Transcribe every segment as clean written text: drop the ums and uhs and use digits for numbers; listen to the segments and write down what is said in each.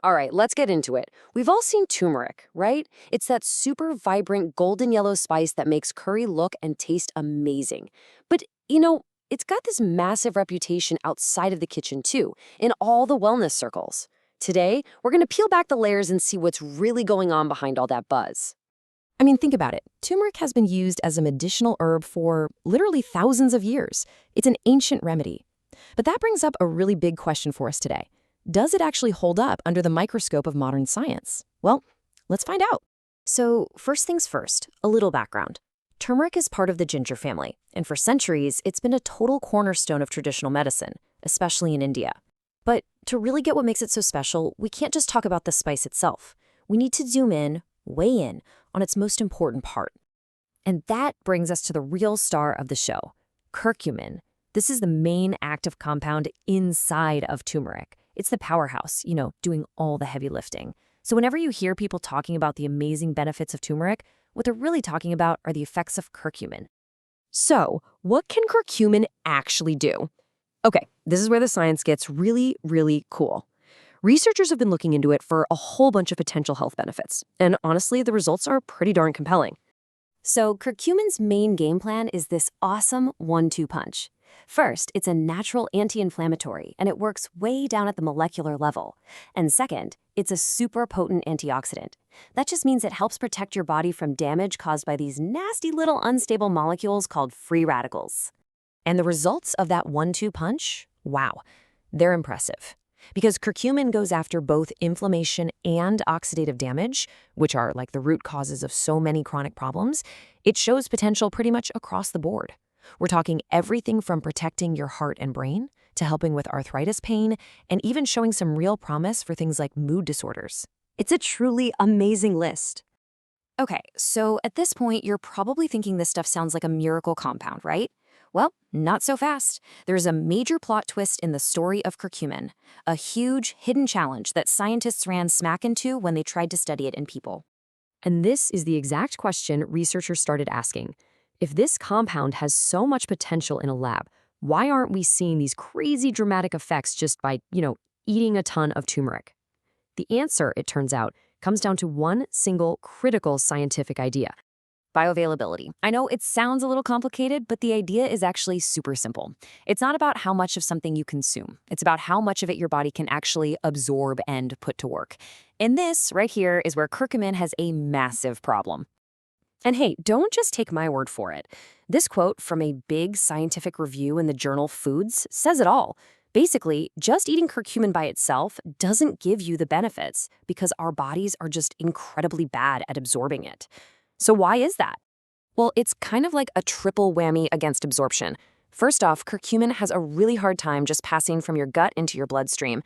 All right, let's get into it. We've all seen turmeric, right? It's that super vibrant golden yellow spice that makes curry look and taste amazing. But, it's got this massive reputation outside of the kitchen too, in all the wellness circles. Today, we're going to peel back the layers and see what's really going on behind all that buzz. I mean, think about it. Turmeric has been used as a medicinal herb for literally thousands of years. It's an ancient remedy. But that brings up a really big question for us today. Does it actually hold up under the microscope of modern science? Well, let's find out. So, first things first, a little background. Turmeric is part of the ginger family, and for centuries, it's been a total cornerstone of traditional medicine, especially in India. But to really get what makes it so special, we can't just talk about the spice itself. We need to zoom in, weigh in, on its most important part. And that brings us to the real star of the show, curcumin. This is the main active compound inside of turmeric. It's the powerhouse, doing all the heavy lifting. So whenever you hear people talking about the amazing benefits of turmeric, what they're really talking about are the effects of curcumin. So, what can curcumin actually do? Okay, this is where the science gets really, really cool. Researchers have been looking into it for a whole bunch of potential health benefits, and honestly, the results are pretty darn compelling. So curcumin's main game plan is this awesome 1-2 punch. First, it's a natural anti-inflammatory, and it works way down at the molecular level. And second, it's a super potent antioxidant. That just means it helps protect your body from damage caused by these nasty little unstable molecules called free radicals. And the results of that 1-2 punch? Wow, they're impressive. Because curcumin goes after both inflammation and oxidative damage, which are like the root causes of so many chronic problems. It shows potential pretty much across the board. We're talking everything from protecting your heart and brain to helping with arthritis pain and even showing some real promise for things like mood disorders. It's a truly amazing list. Okay, so at this point, you're probably thinking this stuff sounds like a miracle compound, right? Well, not so fast. There's a major plot twist in the story of curcumin, a huge hidden challenge that scientists ran smack into when they tried to study it in people. And this is the exact question researchers started asking. If this compound has so much potential in a lab, why aren't we seeing these crazy dramatic effects just by, eating a ton of turmeric? The answer, it turns out, comes down to one single critical scientific idea. Bioavailability. I know it sounds a little complicated, but the idea is actually super simple. It's not about how much of something you consume. It's about how much of it your body can actually absorb and put to work. And this right here is where curcumin has a massive problem. And hey, don't just take my word for it. This quote from a big scientific review in the journal Foods says it all. Basically, just eating curcumin by itself doesn't give you the benefits because our bodies are just incredibly bad at absorbing it. So why is that? Well, it's kind of like a triple whammy against absorption. First off, curcumin has a really hard time just passing from your gut into your bloodstream.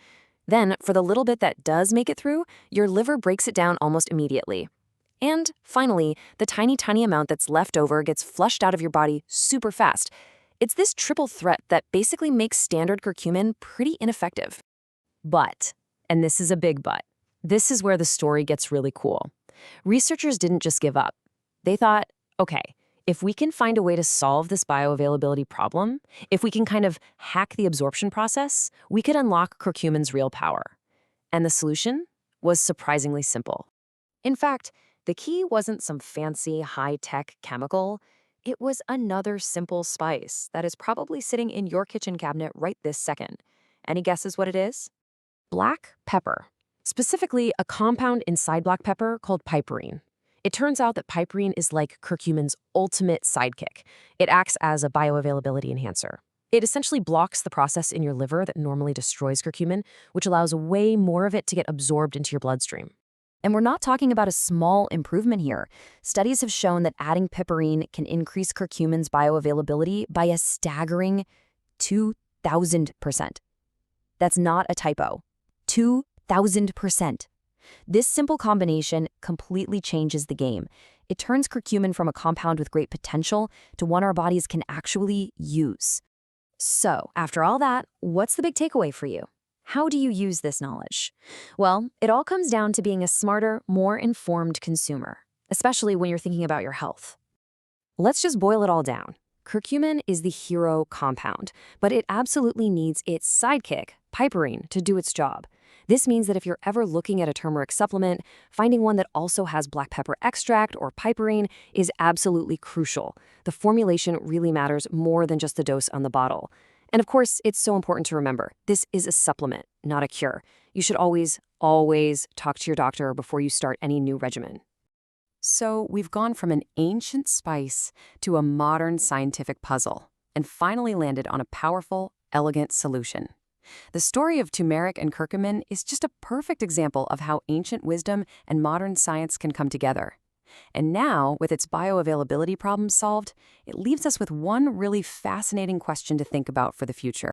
Then, for the little bit that does make it through, your liver breaks it down almost immediately. And finally, the tiny amount that's left over gets flushed out of your body super fast. It's this triple threat that basically makes standard curcumin pretty ineffective. But, and this is a big but, this is where the story gets really cool. Researchers didn't just give up. They thought, okay, if we can find a way to solve this bioavailability problem, if we can kind of hack the absorption process, we could unlock curcumin's real power. And the solution was surprisingly simple. In fact, the key wasn't some fancy, high-tech chemical. It was another simple spice that is probably sitting in your kitchen cabinet right this second. Any guesses what it is? Black pepper. Specifically, a compound inside black pepper called piperine. It turns out that piperine is like curcumin's ultimate sidekick. It acts as a bioavailability enhancer. It essentially blocks the process in your liver that normally destroys curcumin, which allows way more of it to get absorbed into your bloodstream. And we're not talking about a small improvement here. Studies have shown that adding piperine can increase curcumin's bioavailability by a staggering 2,000%. That's not a typo. 2,000%. This simple combination completely changes the game. It turns curcumin from a compound with great potential to one our bodies can actually use. So, after all that, what's the big takeaway for you? How do you use this knowledge? Well, it all comes down to being a smarter, more informed consumer, especially when you're thinking about your health. Let's just boil it all down. Curcumin is the hero compound, but it absolutely needs its sidekick, piperine, to do its job. This means that if you're ever looking at a turmeric supplement, finding one that also has black pepper extract or piperine is absolutely crucial. The formulation really matters more than just the dose on the bottle. And of course, it's so important to remember, this is a supplement, not a cure. You should always, always talk to your doctor before you start any new regimen. So we've gone from an ancient spice to a modern scientific puzzle, and finally landed on a powerful, elegant solution. The story of turmeric and curcumin is just a perfect example of how ancient wisdom and modern science can come together. And now, with its bioavailability problems solved, it leaves us with one really fascinating question to think about for the future.